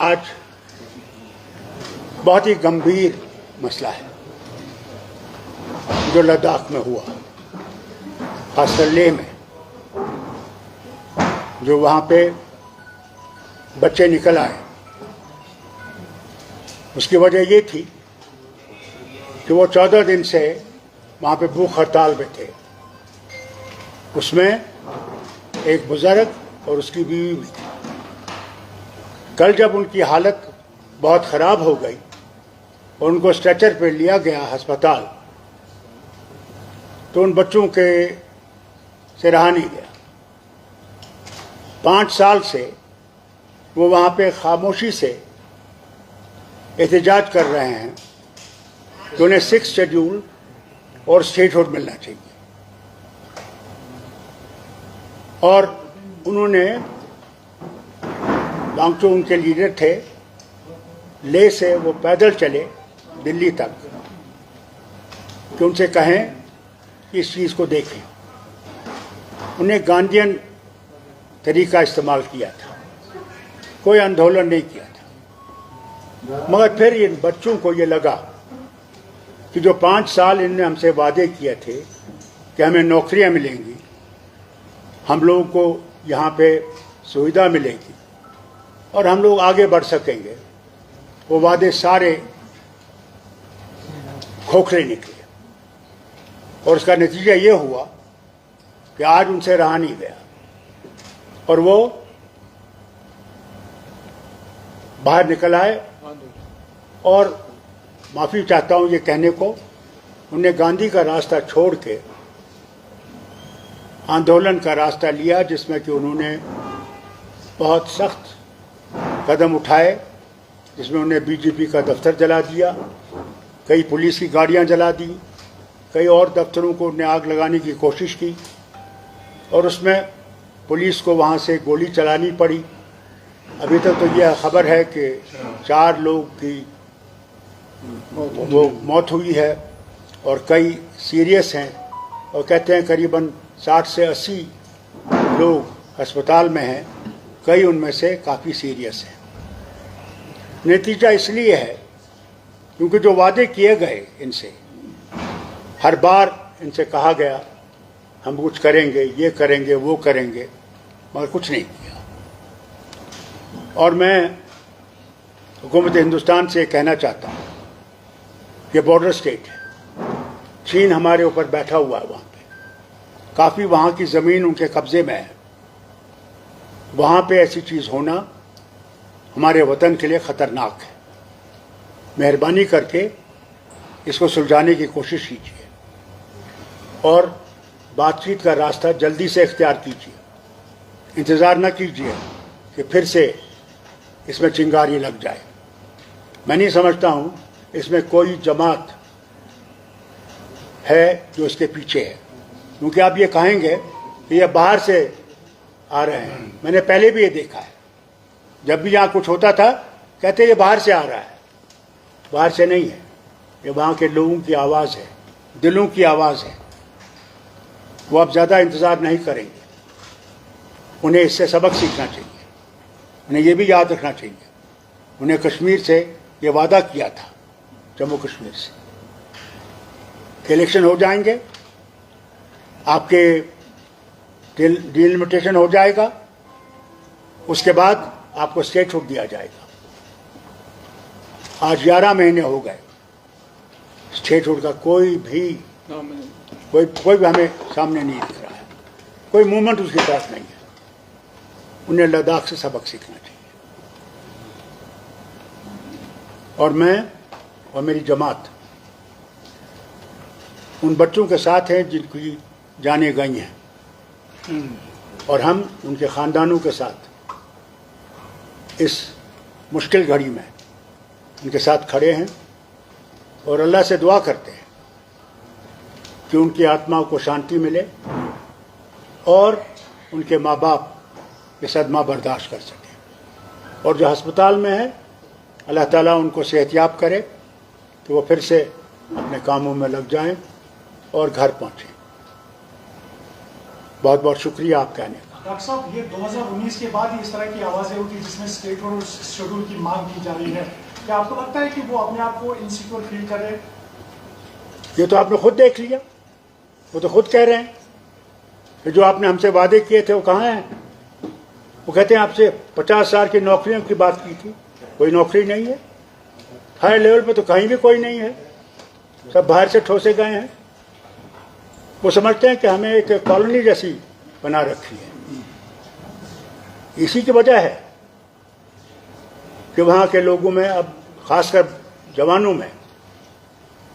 आज बहुत ही गंभीर मसला है जो लद्दाख में हुआ, खासकर लेह में। जो वहाँ पे बच्चे निकल आए, उसकी वजह ये थी कि वो 14 दिन से वहाँ पे भूख हड़ताल में थे। उसमें एक बुजुर्ग और उसकी बीवी भी थी। कल जब उनकी हालत बहुत ख़राब हो गई और उनको स्ट्रेचर पे लिया गया अस्पताल, तो उन बच्चों के से रहा नहीं गया। 5 साल से वो वहाँ पे खामोशी से एहतजाज कर रहे हैं कि उन्हें 6th शेड्यूल और स्टेटहुड मिलना चाहिए। और उन्होंने वांगचू उनके लीडर थे, लेह से वो पैदल चले दिल्ली तक कि उनसे कहें कि इस चीज़ को देखें। उन्हें गांधीयन तरीका इस्तेमाल किया था, कोई आंदोलन नहीं किया था। मगर फिर इन बच्चों को ये लगा कि जो 5 साल इनने हमसे वादे किए थे कि हमें नौकरियां मिलेंगी, हम लोगों को यहाँ पे सुविधा मिलेगी और हम लोग आगे बढ़ सकेंगे, वो वादे सारे खोखले निकले। और उसका नतीजा ये हुआ कि आज उनसे रहा नहीं गया और वो बाहर निकल आए। और माफ़ी चाहता हूँ ये कहने को, उन्हें गांधी का रास्ता छोड़ के आंदोलन का रास्ता लिया, जिसमें कि उन्होंने बहुत सख्त कदम उठाए, जिसमें उन्हें बीजेपी का दफ्तर जला दिया, कई पुलिस की गाड़ियां जला दी, कई और दफ्तरों को उन्हें आग लगाने की कोशिश की और उसमें पुलिस को वहां से गोली चलानी पड़ी। अभी तक तो यह खबर है कि 4 लोग की वो मौत हुई है और कई सीरियस हैं, और कहते हैं करीबन 60 से 80 लोग अस्पताल में हैं, कई उनमें से काफ़ी सीरियस हैं। नतीजा इसलिए है क्योंकि जो वादे किए गए इनसे, हर बार इनसे कहा गया हम कुछ करेंगे, ये करेंगे, वो करेंगे, मगर कुछ नहीं किया। और मैं हुकूमत हिंदुस्तान से कहना चाहता हूँ, ये बॉर्डर स्टेट है, चीन हमारे ऊपर बैठा हुआ है, वहाँ पे काफ़ी वहाँ की ज़मीन उनके कब्ज़े में है। वहाँ पे ऐसी चीज़ होना हमारे वतन के लिए ख़तरनाक है। मेहरबानी करके इसको सुलझाने की कोशिश कीजिए और बातचीत का रास्ता जल्दी से इख्तियार कीजिए। इंतज़ार न कीजिए कि फिर से इसमें चिंगारी लग जाए। मैं नहीं समझता हूँ इसमें कोई जमात है जो इसके पीछे है, क्योंकि आप ये कहेंगे कि ये बाहर से आ रहे हैं। मैंने पहले भी ये देखा है, जब भी यहाँ कुछ होता था कहते ये बाहर से आ रहा है। बाहर से नहीं है, ये वहाँ के लोगों की आवाज़ है, दिलों की आवाज़ है। वो अब ज़्यादा इंतज़ार नहीं करेंगे, उन्हें इससे सबक सीखना चाहिए। उन्हें ये भी याद रखना चाहिए, उन्हें कश्मीर से ये वादा किया था, जम्मू कश्मीर से, कि इलेक्शन हो जाएंगे, आपके डिलिमिटेशन हो जाएगा, उसके बाद आपको स्टेटहुड दिया जाएगा। आज 11 महीने हो गए, स्टेटहुड का कोई भी हमें सामने नहीं दिख रहा है, कोई मूवमेंट उसके पास नहीं है। उन्हें लद्दाख से सबक सीखना चाहिए। और मैं और मेरी जमात उन बच्चों के साथ हैं जिनकी जानें गई हैं, और हम उनके ख़ानदानों के साथ इस मुश्किल घड़ी में उनके साथ खड़े हैं और अल्लाह से दुआ करते हैं कि उनकी आत्मा को शांति मिले और उनके माँ बाप ये सदमा बर्दाश्त कर सकें। और जो अस्पताल में है, अल्लाह ताला उनको सेहतयाब करे कि वो फिर से अपने कामों में लग जाएं और घर पहुँचें। बहुत बहुत शुक्रिया आपका आने का। डॉक्टर साहब, ये 2019 के बाद ही इस तरह की आवाजें उठी जिसमें स्टेट और शेड्यूल की मांग की जा रही है, क्या आपको लगता है कि वो अपने आप को इनसिक्योर फील कर रहे हैं? ये तो आपने खुद देख लिया, वो तो खुद कह रहे हैं कि जो आपने हमसे वादे किए थे वो कहाँ हैं। वो कहते हैं आपसे 50,000 की नौकरियों की बात की थी, कोई नौकरी नहीं है। हायर लेवल पे तो कहीं भी कोई नहीं है, सब बाहर से ठोसे गए हैं। वो समझते हैं कि हमें एक कॉलोनी जैसी बना रखी है। इसी की वजह है कि वहाँ के लोगों में, अब खासकर जवानों में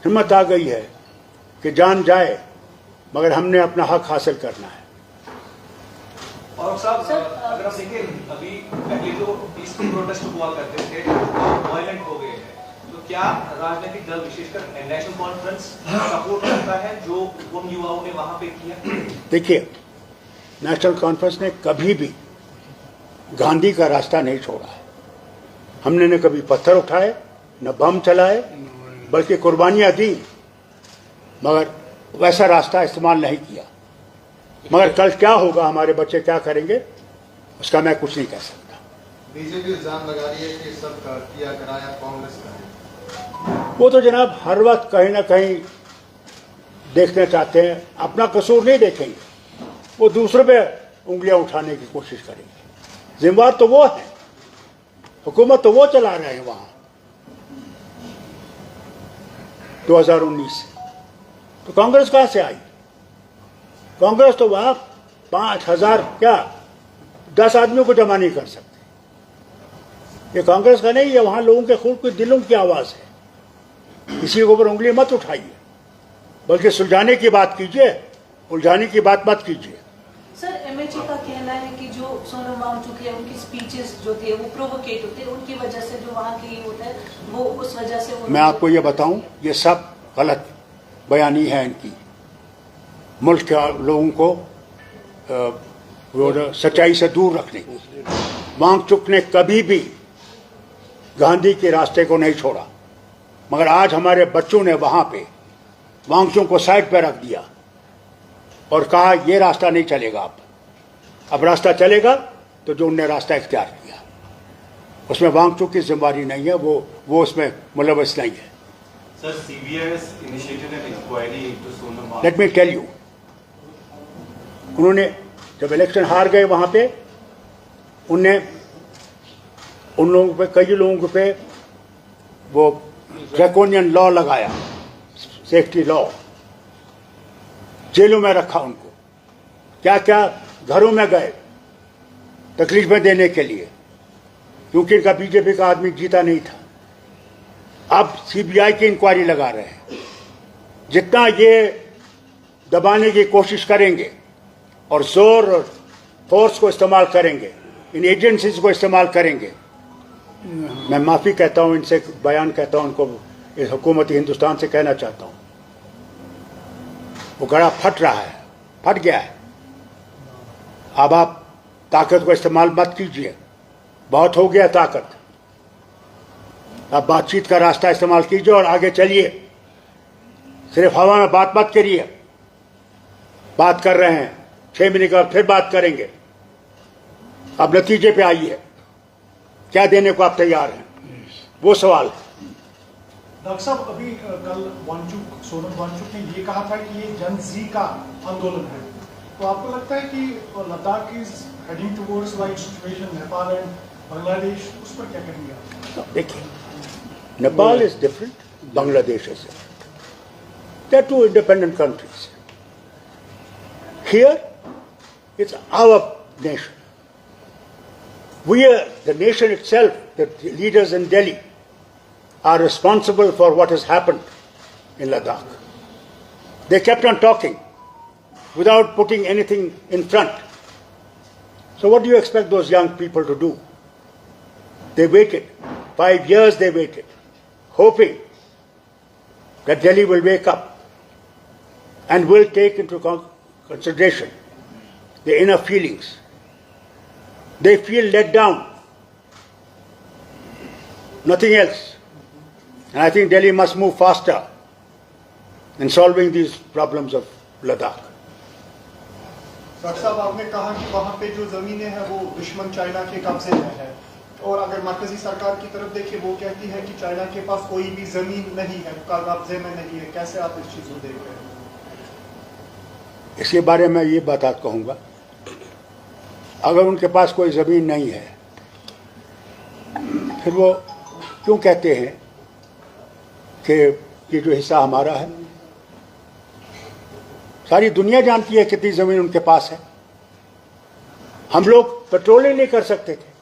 हिम्मत आ गई है कि जान जाए मगर हमने अपना हक हासिल करना है। और साहब, अगर आप देखें अभी पहले जो पीसफुल प्रोटेस्ट हुआ करते थे वो वायलेंट हो गए हैं, तो क्या राजनीतिक दल विशेषकर नेशनल कॉन्फ्रेंस सपोर्ट करता है जो उन युवाओं ने वहां पे किया? देखिए, नेशनल कॉन्फ्रेंस ने कभी भी गांधी का रास्ता नहीं छोड़ा है। हमने न कभी पत्थर उठाए, न बम चलाए, बल्कि कुर्बानियां दी, मगर वैसा रास्ता इस्तेमाल नहीं किया। मगर कल क्या होगा, हमारे बच्चे क्या करेंगे, उसका मैं कुछ नहीं कह सकता। बीजेपी इल्जाम लगा रही है कि सब किया कराया कांग्रेस का। वो तो जनाब हर वक्त कहीं ना कहीं देखना चाहते हैं, अपना कसूर नहीं देखेंगे, वो दूसरे पे उंगलियां उठाने की कोशिश करेंगे। जिम्मेवार तो वो है, हुकूमत तो वो चला रहे हैं वहां 2019 से। तो कांग्रेस कहां से आई? कांग्रेस तो वहां 5,000 क्या 10 आदमियों को जमा नहीं कर सकते। ये कांग्रेस का नहीं, ये वहां लोगों के खूब के दिलों की आवाज है। किसी के ऊपर उंगली मत उठाइए, बल्कि सुलझाने की बात कीजिए, उलझाने की बात मत कीजिए। सर, एमएचए का कहना है कि जो सोनम वांगचुक है उनकी स्पीचेस जो थे वो प्रोवोकेट होते हैं, उनकी वजह से जो वहाँ के ये होता है वो उस वजह से वो। मैं आपको ये बताऊं, ये सब गलत बयानी है इनकी, मुल्क के लोगों को सच्चाई से दूर रखने की। वांगचुक ने कभी भी गांधी के रास्ते को नहीं छोड़ा, मगर आज हमारे बच्चों ने वहां पे वांगचुक को साइड पे रख दिया और कहा ये रास्ता नहीं चलेगा। अब रास्ता चलेगा तो जो उनने रास्ता इख्तियार किया उसमें वांगचुक की जिम्मेदारी नहीं है, वो उसमें मुलव्वस नहीं है। Sir, CBI has initiated an inquiry into Sonam Wangchuk. Let me tell you, उन्होंने जब इलेक्शन हार गए वहां पे, उनने उन लोगों पे, कई लोगों पे वो ड्रैकोनियन लॉ लगाया, सेफ्टी लॉ, जेलों में रखा उनको, क्या क्या घरों में गए तकलीफें देने के लिए, क्योंकि इनका बीजेपी का आदमी जीता नहीं था। अब सीबीआई की इंक्वायरी लगा रहे हैं। जितना ये दबाने की कोशिश करेंगे और जोर और फोर्स को इस्तेमाल करेंगे, इन एजेंसीज को इस्तेमाल करेंगे, मैं माफ़ी कहता हूं इनसे, बयान कहता हूं उनको, इस हुकूमती हिंदुस्तान से कहना चाहता हूं, वो गड़ा फट रहा है, फट गया है। अब आप ताकत को इस्तेमाल मत कीजिए, बहुत हो गया ताकत। अब बातचीत का रास्ता इस्तेमाल कीजिए और आगे चलिए। सिर्फ हवा में बात मत करिए। बात कर रहे हैं, 6 महीने के बाद फिर बात करेंगे। अब नतीजे पे आइए, क्या देने को आप तैयार हैं, वो सवाल है। डॉक्टर साहब, अभी कल सोनम वांगचुक ने ये कहा था कि ये जन जी का आंदोलन है, तो आपको लगता है कि Ladakh is heading towards like situation Nepal and Bangladesh, उस पर क्या कहेंगे आप? देखिए, Nepal is different, Bangladesh is different. They are two independent countries. Here, it's our nation. We are, the nation itself, the leaders in Delhi, are responsible for what has happened in Ladakh. They kept on talking without putting anything in front. So what do you expect those young people to do? They waited. 5 years they waited, hoping that Delhi will wake up and will take into consideration the inner feelings. They feel let down, nothing else. And I think Delhi must move faster in solving these problems of Ladakh. Doctor साहब, आपने कहा कि वहाँ पे जो जमीनें हैं वो दुश्मन चाइना के कब्जे में है, और अगर मरकजी सरकार की तरफ देखें वो कहती है कि चाइना के पास कोई भी जमीन नहीं है, कब्जे में नहीं है। कैसे आप इस चीज को देख रहे हैं? इसके बारे में ये बात कहूँगा, अगर उनके पास कोई ज़मीन नहीं है फिर वो क्यों कहते हैं कि ये जो हिस्सा हमारा है? सारी दुनिया जानती है कितनी ज़मीन उनके पास है। हम लोग पेट्रोलिंग नहीं कर सकते थे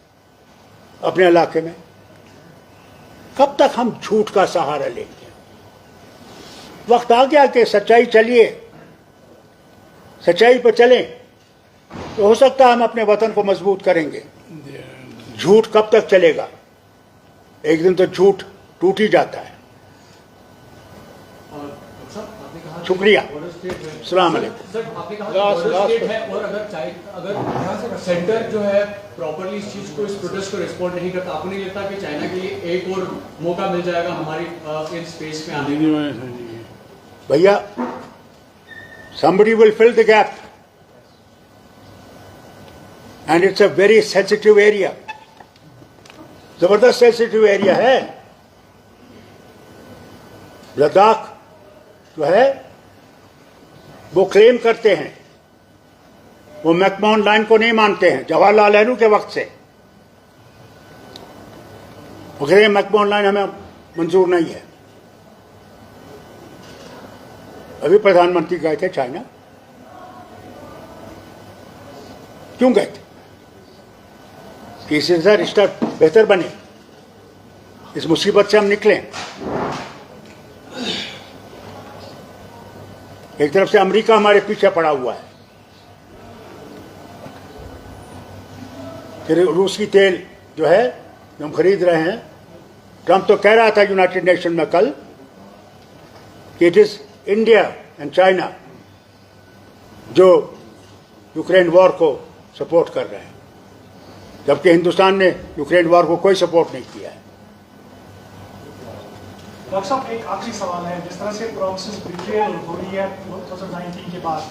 अपने इलाके में। कब तक हम झूठ का सहारा लेंगे? वक्त आ गया कि सच्चाई चलिए, सच्चाई पर चलें तो हो सकता है हम अपने वतन को मजबूत करेंगे। झूठ कब तक चलेगा? एक दिन तो झूठ टूट ही जाता है। शुक्रिया। अस्सलाम वालेकुम। सर, आपने कहा स्टेट है, और अगर यहाँ सेंटर जो है प्रॉपर्ली इस चीज को, इस प्रोटेस्ट को रिस्पॉन्ड नहीं करता, आपको नहीं लगता कि चाइना के लिए एक और मौका मिल जाएगा हमारी इन स्पेस में आने का? भैया, somebody will fill the gap and it's a very sensitive area, जबरदस्त सेंसिटिव एरिया है। लद्दाख जो है वो क्लेम करते हैं, वो मैकमोहन लाइन को नहीं मानते हैं, जवाहरलाल नेहरू के वक्त से वो कहते हैं मैकमोहन लाइन हमें मंजूर नहीं है। अभी प्रधानमंत्री गए थे चाइना, क्यों गए थे? कि इससे रिश्ता बेहतर बने, इस मुसीबत से हम निकलें। एक तरफ से अमेरिका हमारे पीछे पड़ा हुआ है, फिर रूसी तेल जो है जो हम खरीद रहे हैं। ट्रंप तो कह रहा था यूनाइटेड नेशन में कल कि it is India and China जो यूक्रेन वॉर को सपोर्ट कर रहे हैं, जबकि हिंदुस्तान ने यूक्रेन वॉर को कोई सपोर्ट नहीं किया है। डॉक्टर साहब, एक आखिरी सवाल है। जिस तरह से प्रॉमिसेस बिट्रेयल हो रही है 2019 के बाद,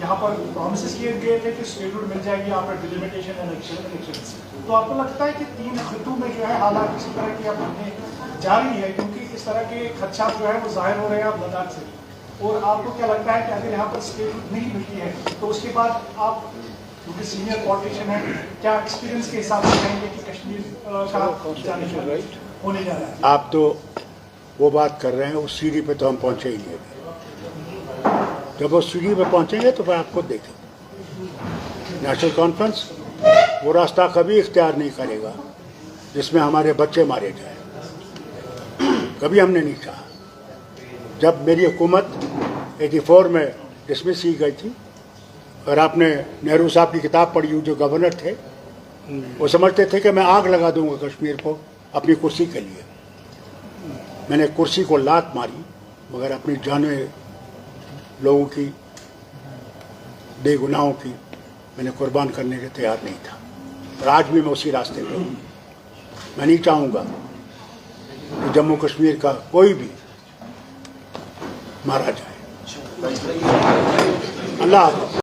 यहाँ पर प्रॉमिसेस किए गए थे कि स्टेटहुड मिल जाएगी आफ्टर डिलिमिटेशन इलेक्शंस, तो आपको लगता है कि 3 खितों में जो है हालात किसी तरह की अब बढ़ने जारी है, क्योंकि इस तरह के खदशात जो है वो जाहिर हो रहे हैं अब लद्दाख से? और आपको क्या लगता है कि अगर यहाँ पर स्टेटहुड नहीं मिलती है तो उसके बाद आप, क्योंकि सीनियर पॉलिटिशियन है, क्या एक्सपीरियंस के हिसाब से कहेंगे कि कश्मीर का होने जा रहा है? आप तो वो बात कर रहे हैं, उस सीढ़ी पे तो हम पहुंचे ही नहीं अभी। जब वो सीढ़ी पे पहुंचेंगे तो फिर आप खुद देखेंगे। नेशनल कॉन्फ्रेंस वो रास्ता कभी इख्तियार नहीं करेगा जिसमें हमारे बच्चे मारे जाए, कभी हमने नहीं चाहा। जब मेरी हुकूमत 84 में डिसमिस की गई थी, और आपने नेहरू साहब की किताब पढ़ी हुई जो गवर्नर थे, वो समझते थे कि मैं आग लगा दूंगा कश्मीर को अपनी कुर्सी के लिए। मैंने कुर्सी को लात मारी, मगर अपनी जाने लोगों की, बेगुनाहों की मैंने कुर्बान करने के तैयार नहीं था, और आज भी मैं उसी रास्ते पर हूँ। मैं नहीं चाहूँगा कि जम्मू कश्मीर का कोई भी मारा जाए। अल्लाह हाफ़िज़।